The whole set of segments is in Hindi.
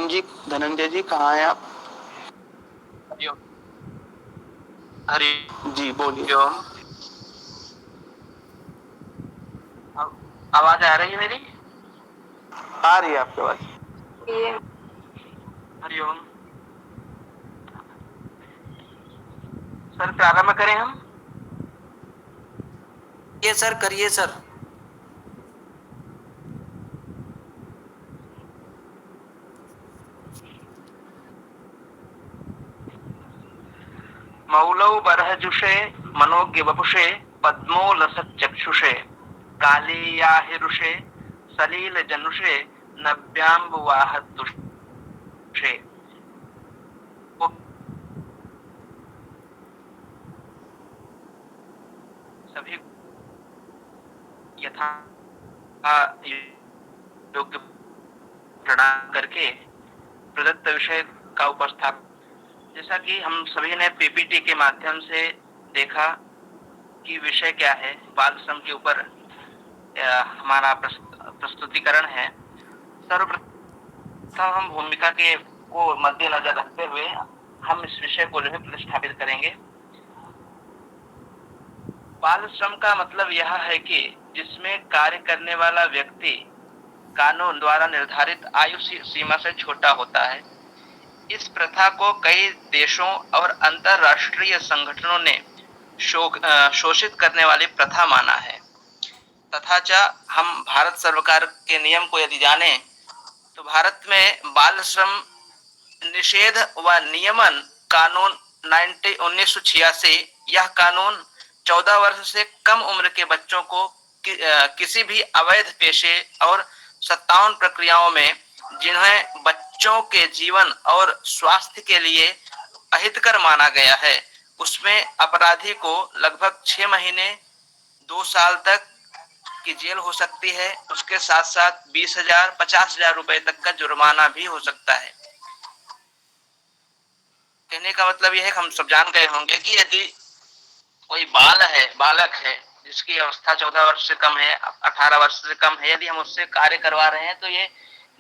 धनंजय जी कहाँ हैं आप? हरिओम। हरि जी बोलिए। ओम। आवाज आ रही है मेरी? आ रही है आपके पास? हरिओम। सर प्रारंभ करें हम? ये सर करिए सर। मौलौ बरहजुषे मनोज्ञ वपुषे पद्मो लसत चक्षुषे कालीयाहिरुषे सलील जनुषे नव्यांबुवाहतुषे। सभी यथा योग्य प्रणाम करके प्रदत्त विषय का उपस्थापन। जैसा कि हम सभी ने पीपीटी के माध्यम से देखा कि विषय क्या है, बाल श्रम के ऊपर हमारा प्रस्तुतिकरण है। सर्वप्रथम हम भूमिका के को मद्देनजर रखते हुए हम इस विषय को जो है प्रतिष्ठापित करेंगे। बाल श्रम का मतलब यह है कि जिसमें कार्य करने वाला व्यक्ति कानून द्वारा निर्धारित आयु सीमा से छोटा होता है। इस प्रथा को कई देशों और अंतरराष्ट्रीय संगठनों ने शोषित करने वाली प्रथा माना है। तथा हम भारत सरकार के नियम को यदि जाने तो भारत में बाल श्रम निषेध व नियमन कानून 1986 यह कानून 14 वर्ष से कम उम्र के बच्चों को किसी भी अवैध पेशे और 57 प्रक्रियाओं में जिन्हें बच्चों के जीवन और स्वास्थ्य के लिए अहितकर माना गया है उसमें अपराधी को लगभग 6 महीने 2 साल तक की जेल हो सकती है। उसके साथ साथ 20,000 50,000 रुपए तक का जुर्माना भी हो सकता है। कहने का मतलब यह है कि हम सब जान गए होंगे कि यदि कोई बालक है जिसकी अवस्था 14 वर्ष से कम है, 18 वर्ष से कम है, यदि हम उससे कार्य करवा रहे हैं तो ये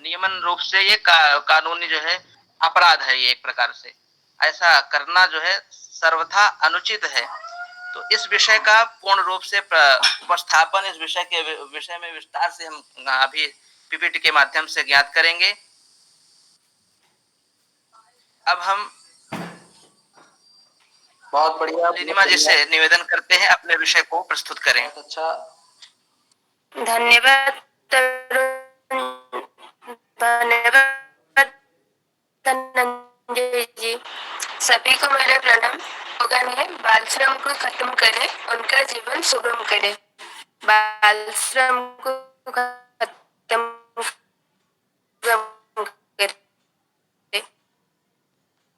नियमन रूप से ये कानूनी जो है अपराध है। ये एक प्रकार से ऐसा करना जो है सर्वथा अनुचित है। तो इस विषय का पूर्ण रूप से उपस्थापन इस विषय में विस्तार से हम अभी पीपीटी के माध्यम से ज्ञात करेंगे। अब हम बहुत बढ़िया। नीलिमा जी से निवेदन करते हैं अपने विषय को प्रस्तुत करें। अच्छा, धन्यवाद धनंजय जी। सभी को मेरा प्रणाम। स्लोगन है बाल श्रम को खत्म करें, उनका जीवन सुगम करें। बाल श्रम को खत्म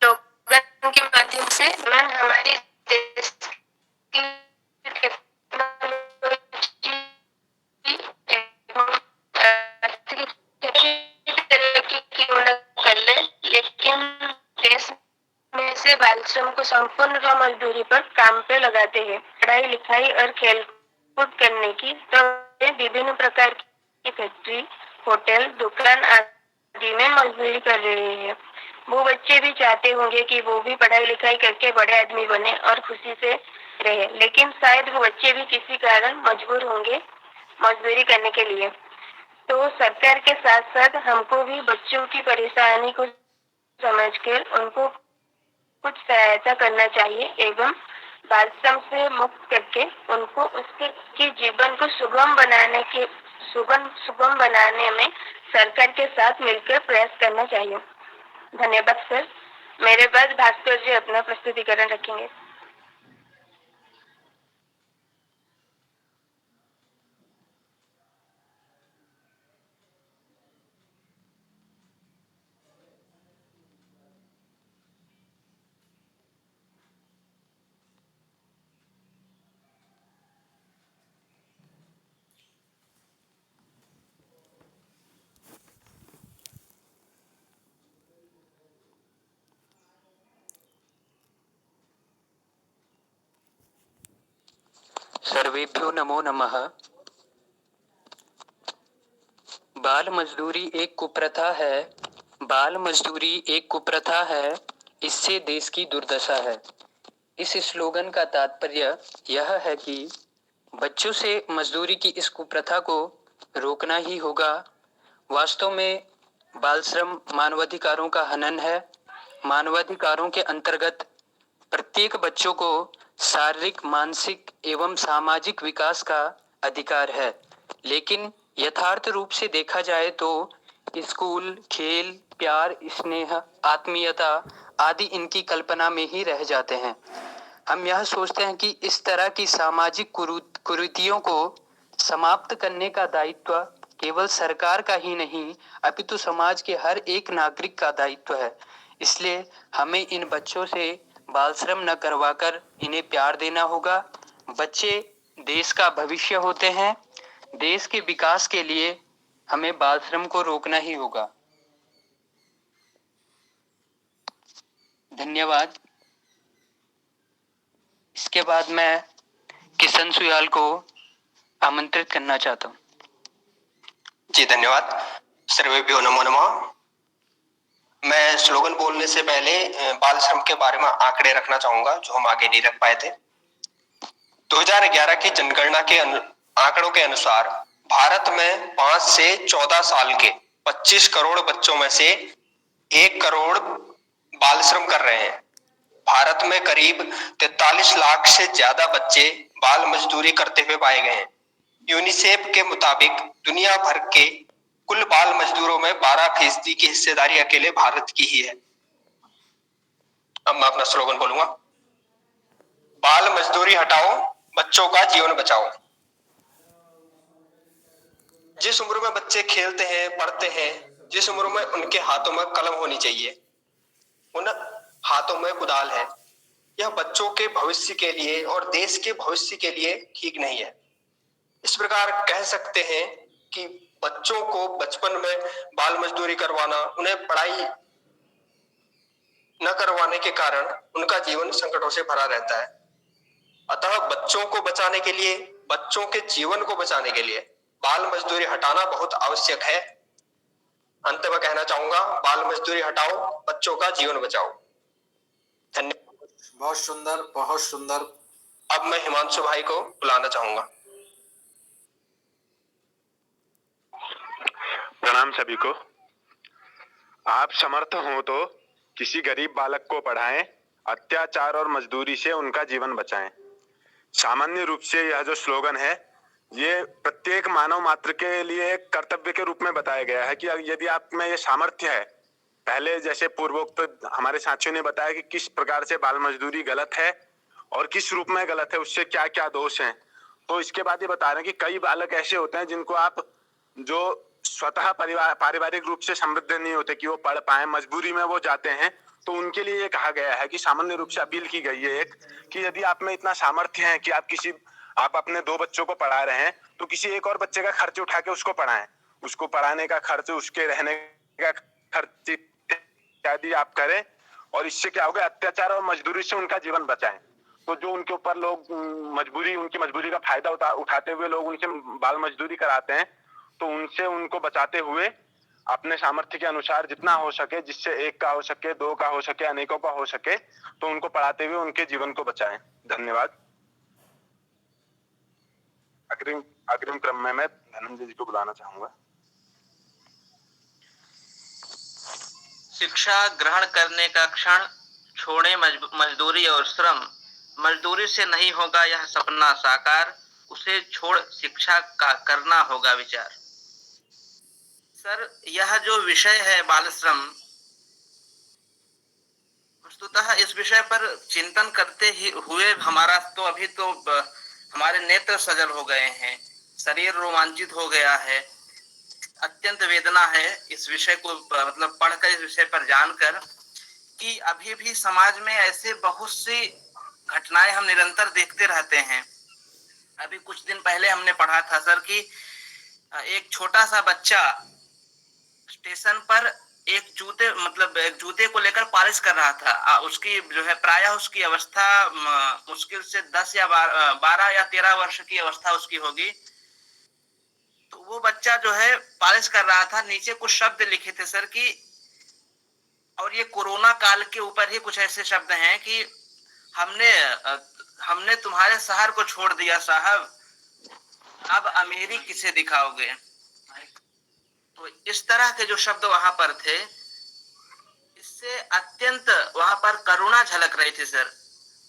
स्लोगन के माध्यम से हमारे देश की लेकिन देश में से बाल श्रम को संपूर्ण मजदूरी पर काम पे लगाते हैं। पढ़ाई लिखाई और खेल कूद करने की तो विभिन्न प्रकार की फैक्ट्री, होटल, दुकान आदि में मजदूरी कर रहे हैं। वो बच्चे भी चाहते होंगे कि वो भी पढ़ाई लिखाई करके बड़े आदमी बने और खुशी से रहे, लेकिन शायद वो बच्चे भी किसी कारण मजबूर होंगे मजदूरी करने के लिए। तो सरकार के साथ साथ हमको भी बच्चों की परेशानी को समझकर उनको कुछ सहायता करना चाहिए एवं बाल श्रम से मुक्त करके उनको उसके जीवन को सुगम बनाने में सरकार के साथ मिलकर प्रयास करना चाहिए। धन्यवाद सर। मेरे बाद भास्कर जी अपना प्रस्तुतिकरण रखेंगे। सर्वेभ्यो नमो नमः। बाल मजदूरी एक कुप्रथा है। बाल मजदूरी एक कुप्रथा है, इससे देश की दुर्दशा है। इस स्लोगन का तात्पर्य यह है कि बच्चों से मजदूरी की इस कुप्रथा को रोकना ही होगा। वास्तव में बाल श्रम मानवाधिकारों का हनन है। मानवाधिकारों के अंतर्गत प्रत्येक बच्चों को शारीरिक, मानसिक एवं सामाजिक विकास का अधिकार है, लेकिन यथार्थ रूप से देखा जाए तो स्कूल, खेल, प्यार, स्नेह, आत्मीयता आदि इनकी कल्पना में ही रह जाते हैं। हम यह सोचते हैं कि इस तरह की सामाजिक कुरीतियों को समाप्त करने का दायित्व केवल सरकार का ही नहीं, अपितु समाज के हर एक नागरिक का दायित्व है। इसलिए हमें इन बच्चों से बाल श्रम न करवाकर इन्हें प्यार देना होगा। बच्चे देश का भविष्य होते हैं। देश के विकास के लिए हमें बाल श्रम को रोकना ही होगा। धन्यवाद। इसके बाद मैं किशन सुयाल को आमंत्रित करना चाहता हूँ। जी धन्यवाद। सर्वेभ्यो नमो नमः। मैं स्लोगन बोलने से पहले बाल श्रम के बारे में आंकड़े रखना चाहूंगा जो हम आगे नहीं रख पाए थे। 2011 की जनगणना के आंकड़ों के अनुसार भारत में 5 से 14 साल के 25 करोड़ बच्चों में से 1 करोड़ बाल श्रम कर रहे हैं। भारत में करीब 43 लाख से ज्यादा बच्चे बाल मजदूरी करते हुए पाए गए हैं। यूनिसेफ के मुताबिक दुनिया भर के कुल बाल मजदूरों में 12% की हिस्सेदारी अकेले भारत की ही है। अब मैं अपना स्लोगन बोलूंगा, बाल मजदूरी हटाओ, बच्चों का जीवन बचाओ। जिस उम्र में बच्चे खेलते हैं, पढ़ते हैं, जिस उम्र में उनके हाथों में कलम होनी चाहिए, उन हाथों में कुदाल है, यह बच्चों के भविष्य के लिए और देश के भविष्य के लिए ठीक नहीं है। इस प्रकार कह सकते हैं कि बच्चों को बचपन में बाल मजदूरी करवाना, उन्हें पढ़ाई न करवाने के कारण उनका जीवन संकटों से भरा रहता है। अतः बच्चों को बचाने के लिए, बच्चों के जीवन को बचाने के लिए बाल मजदूरी हटाना बहुत आवश्यक है। अंत में कहना चाहूंगा, बाल मजदूरी हटाओ, बच्चों का जीवन बचाओ। धन्यवाद। बहुत सुंदर, बहुत सुंदर। अब मैं हिमांशु भाई को बुलाना चाहूंगा। प्रणाम सभी को। आप समर्थ हो तो किसी गरीब बालक को पढ़ाएं, अत्याचार और मजदूरी से उनका जीवन बचाएं। सामान्य रूप से यह जो स्लोगन है, ये प्रत्येक मानव मात्र के लिए एक कर्तव्य के रूप में बताया गया है कि यदि आप में ये सामर्थ्य है, पहले जैसे पूर्वोक्त हमारे साथियों ने बताया कि किस प्रकार से बाल मजदूरी गलत है और किस रूप में गलत है, उससे क्या क्या दोष हैं। तो इसके बाद ये बता रहे हैं कि कई बालक ऐसे होते हैं जिनको आप जो स्वतः पारिवारिक रूप से समृद्ध नहीं होते कि वो पढ़ पाए, मजबूरी में वो जाते हैं, तो उनके लिए ये कहा गया है कि सामान्य रूप से अपील की गई है एक कि यदि आप में इतना सामर्थ्य है कि आप अपने 2 बच्चों को पढ़ा रहे हैं, तो किसी एक और बच्चे का खर्च उठा के उसको पढ़ाएं। उसको पढ़ाने का खर्च, उसके रहने का खर्च इत्यादि आप करें, और इससे क्या होगा, अत्याचार और मजदूरी से उनका जीवन बचाएं। तो जो उनके ऊपर लोग उनकी मजबूरी का फायदा उठाते हुए लोग उनसे बाल मजदूरी कराते हैं, तो उनसे उनको बचाते हुए अपने सामर्थ्य के अनुसार जितना हो सके, जिससे 1 का हो सके, 2 का हो सके, अनेकों का हो सके, तो उनको पढ़ाते हुए उनके जीवन को बचाएं। धन्यवाद। अग्रिम क्रम में मैं धनंजय जी को बुलाना चाहूंगा। शिक्षा ग्रहण करने का क्षण छोड़े मजदूरी और श्रम। मजदूरी से नहीं होगा यह सपना साकार, उसे छोड़ शिक्षा का करना होगा विचार। सर, यह जो विषय है बाल श्रम, वस्तुतः इस विषय पर चिंतन करते ही हुए हमारा तो अभी तो हमारे नेत्र सजल हो गए हैं, शरीर रोमांचित हो गया है। अत्यंत वेदना है इस विषय को मतलब पढ़कर, इस विषय पर जानकर कि अभी भी समाज में ऐसे बहुत सी घटनाएं हम निरंतर देखते रहते हैं। अभी कुछ दिन पहले हमने पढ़ा था सर कि एक छोटा सा बच्चा स्टेशन पर एक जूते को लेकर पालिश कर रहा था। उसकी जो है प्रायः उसकी अवस्था मुश्किल से 10 या 12 या 13 वर्ष की अवस्था उसकी होगी। तो वो बच्चा जो है पालिश कर रहा था, नीचे कुछ शब्द लिखे थे सर कि और ये कोरोना काल के ऊपर ही कुछ ऐसे शब्द हैं कि हमने तुम्हारे शहर को छोड़ दिया साहब, अब अमीरी किसे दिखाओगे। तो इस तरह के जो शब्द वहां पर थे, इससे अत्यंत वहां पर करुणा झलक रही थी सर।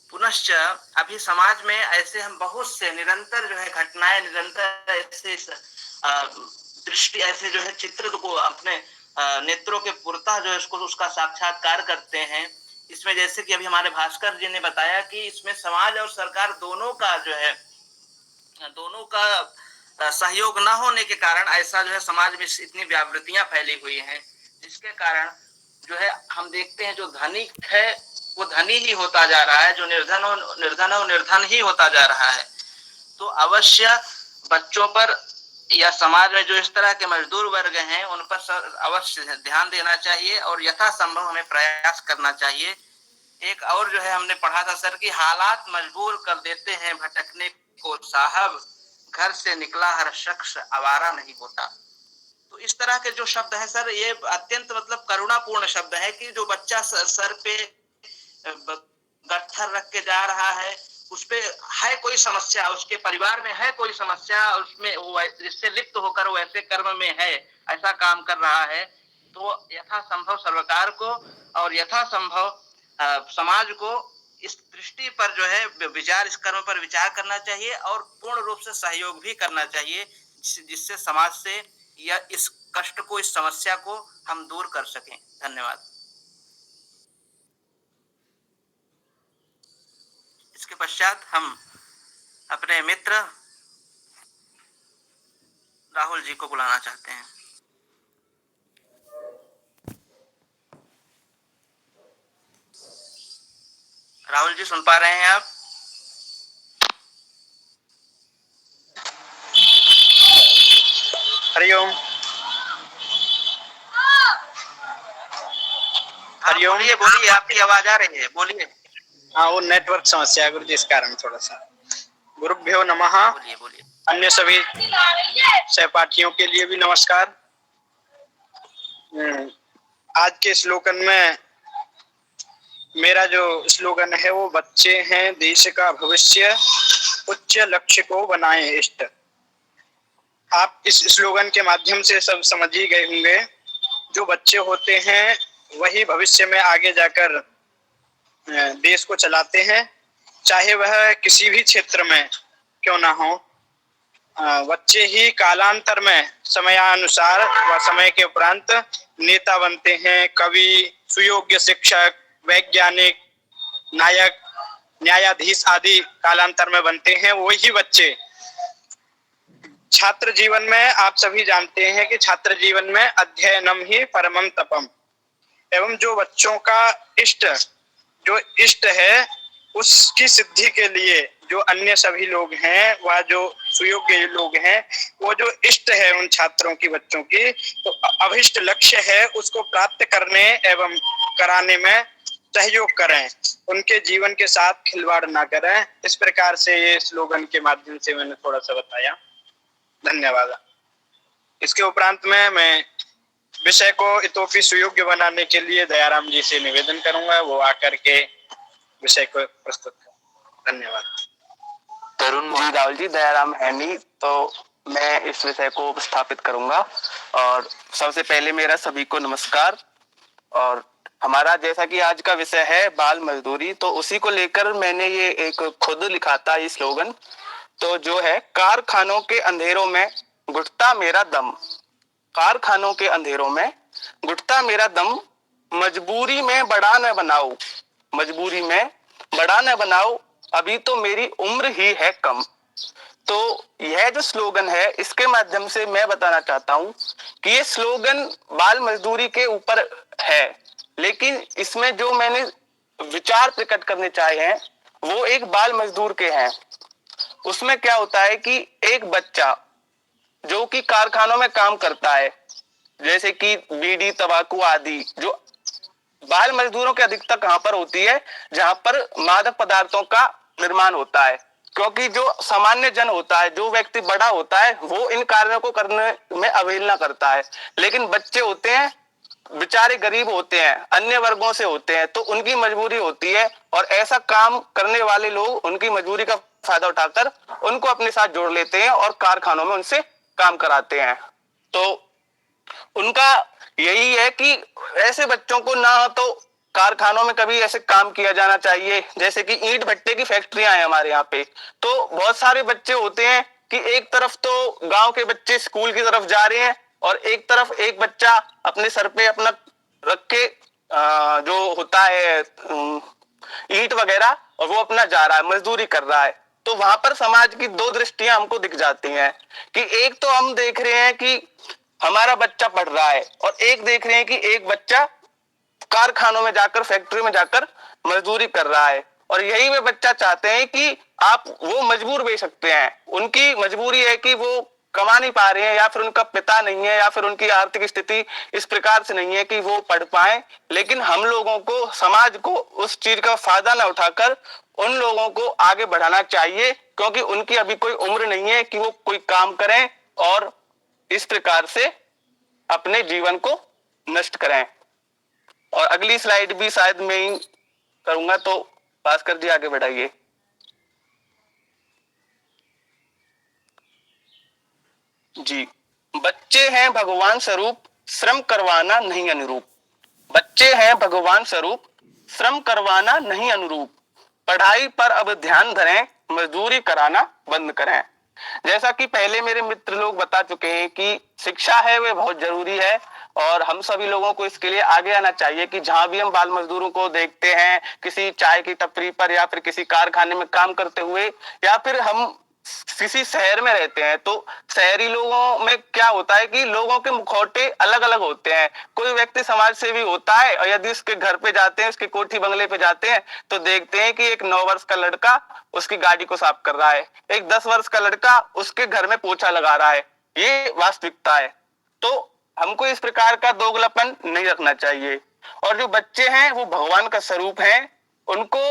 पुनश्च अभी समाज में ऐसे हम बहुत से निरंतर जो है घटनाएं, निरंतर ऐसे दृष्टि, ऐसे जो है चित्र को अपने नेत्रों के पुरता जो है उसका साक्षात्कार करते हैं। इसमें जैसे कि अभी हमारे भास्कर जी ने बताया कि इसमें समाज और सरकार दोनों का जो है, दोनों का सहयोग न होने के कारण ऐसा जो है समाज में इतनी व्यावृत्तियां फैली हुई हैं, जिसके कारण जो है हम देखते हैं जो धनिक है वो धनी ही होता जा रहा है, जो निर्धन ही होता जा रहा है। तो अवश्य बच्चों पर या समाज में जो इस तरह के मजदूर वर्ग हैं उन पर अवश्य ध्यान देना चाहिए और यथासंभव हमें प्रयास करना चाहिए। एक और जो है हमने पढ़ा था सर कि हालात मजबूर कर देते हैं भटकने को साहब, घर से निकला हर शख्स आवारा नहीं होता। तो इस तरह के जो शब्द हैं सर, ये अत्यंत मतलब करुणापूर्ण शब्द है कि जो बच्चा सर पे गट्ठर रख के जा रहा है, उसपे है कोई समस्या, उसके परिवार में है कोई समस्या, उसमें वो जिससे लिप्त होकर वो ऐसे कर्म में है, ऐसा काम कर रहा है, तो यथासंभव सरकार को और यथासंभव समाज को इस दृष्टि पर जो है विचार, इस कर्म पर विचार करना चाहिए और पूर्ण रूप से सहयोग भी करना चाहिए, जिससे समाज से या इस कष्ट को, इस समस्या को हम दूर कर सकें। धन्यवाद। इसके पश्चात हम अपने मित्र राहुल जी को बुलाना चाहते हैं। राहुल जी सुन पा रहे हैं आप? हरिओम। हरिओम। बोलिए बोलिए, आपकी आवाज आ रही है, बोलिए। हाँ, वो नेटवर्क समस्या है गुरु जी, इस कारण थोड़ा सा। गुरुभ्यो नमः। बोलिए बोलिए। अन्य सभी सहपाठियों के लिए भी नमस्कार। आज के स्लोगन में मेरा जो स्लोगन है वो बच्चे हैं देश का भविष्य, उच्च लक्ष्य को बनाएं इष्ट। आप इस स्लोगन के माध्यम से सब समझ ही गए होंगे, जो बच्चे होते हैं वही भविष्य में आगे जाकर देश को चलाते हैं, चाहे वह किसी भी क्षेत्र में क्यों ना हो। बच्चे ही कालांतर में समयानुसार व समय के उपरांत नेता बनते हैं, कवि, सुयोग्य शिक्षक, वैज्ञानिक, नायक, न्यायाधीश आदि कालांतर में बनते हैं वही बच्चे। छात्र जीवन में आप सभी जानते हैं कि छात्र जीवन में अध्ययनम ही परमम तपम, एवं जो बच्चों का इष्ट है उसकी सिद्धि के लिए जो अन्य सभी लोग हैं, वह जो सुयोग्य लोग हैं, वो जो इष्ट है उन छात्रों की, बच्चों की, तो अभिष्ट लक्ष्य है उसको प्राप्त करने एवं कराने में सहयोग करें, उनके जीवन के साथ खिलवाड़ ना करें। इस प्रकार से ये स्लोगन के माध्यम से मैंने थोड़ा सा बताया। धन्यवाद। इसके उपरांत में मैं विषय को इतोपि सुयोग्य बनाने के लिए दयाराम जी से निवेदन करूंगा, वो आकर के विषय को प्रस्तुत करें। धन्यवाद। तरुण जी, राहुल जी, दयाराम है नहीं तो मैं इस विषय को उपस्थापित करूंगा। और सबसे पहले मेरा सभी को नमस्कार। और हमारा जैसा कि आज का विषय है बाल मजदूरी, तो उसी को लेकर मैंने ये एक खुद लिखा था ये स्लोगन, तो जो है कारखानों के अंधेरों में घुटता मेरा दम, कारखानों के अंधेरों में घुटता मेरा दम, मजबूरी में बड़ा न बनाओ, मजबूरी में बड़ा न बनाओ, अभी तो मेरी उम्र ही है कम। तो यह जो स्लोगन है इसके माध्यम से मैं बताना चाहता हूं कि ये स्लोगन बाल मजदूरी के ऊपर है, लेकिन इसमें जो मैंने विचार प्रकट करने चाहे हैं वो एक बाल मजदूर के हैं। उसमें क्या होता है कि एक बच्चा जो कि कारखानों में काम करता है, जैसे कि बीड़ी, तंबाकू आदि, जो बाल मजदूरों की अधिकता कहां पर होती है, जहां पर मादक पदार्थों का निर्माण होता है। क्योंकि जो सामान्य जन होता है, जो व्यक्ति बड़ा होता है, वो इन कार्यों को करने में अवहेलना करता है, लेकिन बच्चे होते हैं बेचारे गरीब होते हैं, अन्य वर्गों से होते हैं, तो उनकी मजबूरी होती है और ऐसा काम करने वाले लोग उनकी मजबूरी का फायदा उठाकर उनको अपने साथ जोड़ लेते हैं और कारखानों में उनसे काम कराते हैं। तो उनका यही है कि ऐसे बच्चों को ना तो कारखानों में कभी ऐसे काम किया जाना चाहिए, जैसे कि ईंट भट्टे की फैक्ट्रियां हैं हमारे यहाँ पे, तो बहुत सारे बच्चे होते हैं कि एक तरफ तो गांव के बच्चे स्कूल की तरफ जा रहे हैं और एक तरफ एक बच्चा अपने सर पे अपना रख के जो होता है ईंट वगैरह, और वो अपना जा रहा है, मजदूरी कर रहा है। तो वहां पर समाज की दो दृष्टियां हमको दिख जाती हैं कि एक तो हम देख रहे हैं कि हमारा बच्चा पढ़ रहा है और एक देख रहे हैं कि एक बच्चा कारखानों में जाकर, फैक्ट्री में जाकर मजदूरी कर रहा है। और यही वे बच्चा चाहते हैं कि आप वो मजबूर भी सकते हैं, उनकी मजबूरी है कि वो कमा नहीं पा रहे हैं, या फिर उनका पिता नहीं है, या फिर उनकी आर्थिक स्थिति इस प्रकार से नहीं है कि वो पढ़ पाए। लेकिन हम लोगों को, समाज को उस चीज का फायदा न उठाकर उन लोगों को आगे बढ़ाना चाहिए, क्योंकि उनकी अभी कोई उम्र नहीं है कि वो कोई काम करें और इस प्रकार से अपने जीवन को नष्ट करें। और अगली स्लाइड भी शायद मैं ही करूंगा, तो भास्कर जी आगे बढ़ाइए। जी, बच्चे हैं भगवान स्वरूप, श्रम करवाना नहीं अनुरूप। बच्चे हैं भगवान स्वरूप, श्रम करवाना नहीं अनुरूप। पढ़ाई पर अब ध्यान धरें, मजदूरी कराना बंद करें। जैसा कि पहले मेरे मित्र लोग बता चुके हैं कि शिक्षा है वह बहुत जरूरी है और हम सभी लोगों को इसके लिए आगे आना चाहिए कि जहां भी हम बाल मजदूरों को देखते हैं, किसी चाय की टपरी पर या फिर किसी कारखाने में काम करते हुए, या फिर हम किसी शहर में रहते हैं, तो शहरी लोगों में क्या होता है कि लोगों के मुखौटे अलग अलग होते हैं। कोई व्यक्ति समाज सेवी होता है और यदि उसके घर पे जाते हैं, उसके कोठी बंगले पे जाते हैं, तो देखते हैं कि एक 9 वर्ष का लड़का उसकी गाड़ी को साफ कर रहा है, एक 10 वर्ष का लड़का उसके घर में पोछा लगा रहा है। ये वास्तविकता है। तो हमको इस प्रकार का दोगलापन नहीं रखना चाहिए। और जो बच्चे हैं वो भगवान का स्वरूप है, उनको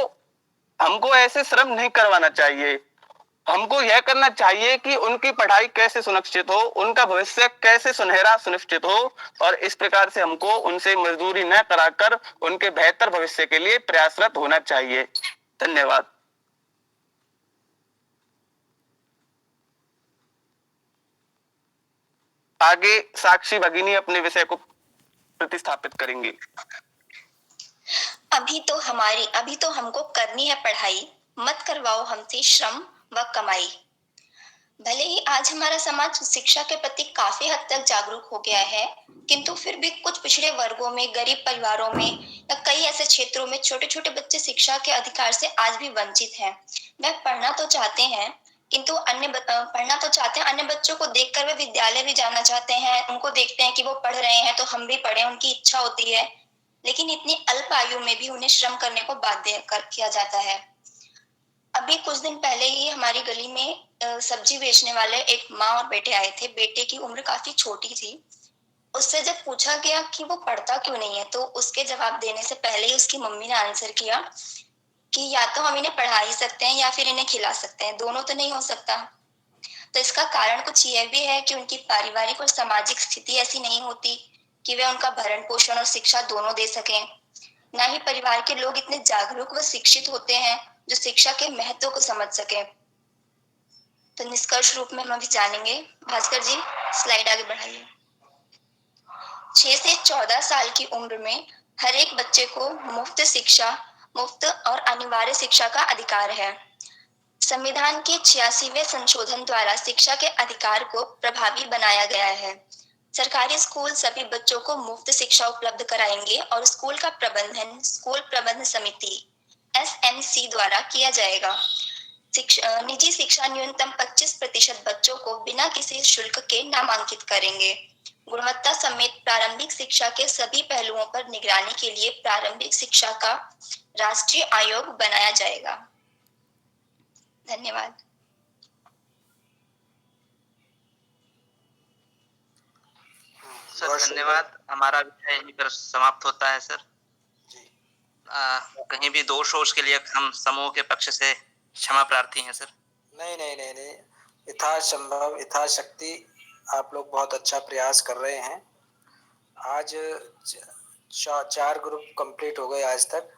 हमको ऐसे श्रम नहीं करवाना चाहिए। हमको यह करना चाहिए कि उनकी पढ़ाई कैसे सुनिश्चित हो, उनका भविष्य कैसे सुनहरा सुनिश्चित हो, और इस प्रकार से हमको उनसे मजदूरी न कराकर उनके बेहतर भविष्य के लिए प्रयासरत होना चाहिए। धन्यवाद। आगे साक्षी भगिनी अपने विषय को प्रतिस्थापित करेंगी। अभी तो हमको करनी है पढ़ाई, मत करवाओ हमसे श्रम व कमाई। भले ही आज हमारा समाज शिक्षा के प्रति काफी हद तक जागरूक हो गया है, किंतु फिर भी कुछ पिछड़े वर्गों में, गरीब परिवारों में या कई ऐसे क्षेत्रों में छोटे छोटे बच्चे शिक्षा के अधिकार से आज भी वंचित हैं। वह पढ़ना तो चाहते हैं, अन्य बच्चों को देखकर वे विद्यालय भी जाना चाहते हैं, उनको देखते हैं कि वो पढ़ रहे हैं तो हम भी पढ़ें, उनकी इच्छा होती है, लेकिन इतनी अल्प आयु में भी उन्हें श्रम करने को बाध्य किया जाता है। अभी कुछ दिन पहले ही हमारी गली में सब्जी बेचने वाले एक माँ और बेटे आए थे। बेटे की उम्र काफी छोटी थी। उससे जब पूछा गया कि वो पढ़ता क्यों नहीं है, तो उसके जवाब देने से पहले ही उसकी मम्मी ने आंसर किया कि या तो हम इन्हें पढ़ा ही सकते हैं या फिर इन्हें खिला सकते हैं, दोनों तो नहीं हो सकता। तो इसका कारण कुछ यह भी है कि उनकी पारिवारिक और सामाजिक स्थिति ऐसी नहीं होती कि वे उनका भरण पोषण और शिक्षा दोनों दे सकें। न ही परिवार के लोग इतने जागरूक व शिक्षित होते हैं जो शिक्षा के महत्व को समझ सके। तो निष्कर्ष रूप में हम अभी जानेंगे। भास्कर जी स्लाइड आगे बढ़ाइए। 6 से 14 साल की उम्र में हर एक बच्चे को मुफ्त और अनिवार्य शिक्षा का अधिकार है। संविधान के 86वें संशोधन द्वारा शिक्षा के अधिकार को प्रभावी बनाया गया है। सरकारी स्कूल सभी बच्चों को मुफ्त शिक्षा उपलब्ध कराएंगे और स्कूल का प्रबंधन स्कूल प्रबंध समिति SMC द्वारा किया जाएगा। निजी शिक्षा न्यूनतम 25% बच्चों को बिना किसी शुल्क के नामांकित करेंगे। गुणवत्ता समेत प्रारंभिक शिक्षा के सभी पहलुओं पर निगरानी के लिए प्रारंभिक शिक्षा का राष्ट्रीय आयोग बनाया जाएगा। धन्यवाद। सर धन्यवाद। हमारा विषय यहीं पर समाप्त होता है सर। कहीं भी दोष हो उसके लिए हम समूह के पक्ष से क्षमा प्रार्थी हैं सर। नहीं, यथासंभव यथाशक्ति आप लोग बहुत अच्छा प्रयास कर रहे हैं आज चार ग्रुप कंप्लीट हो गए आज तक।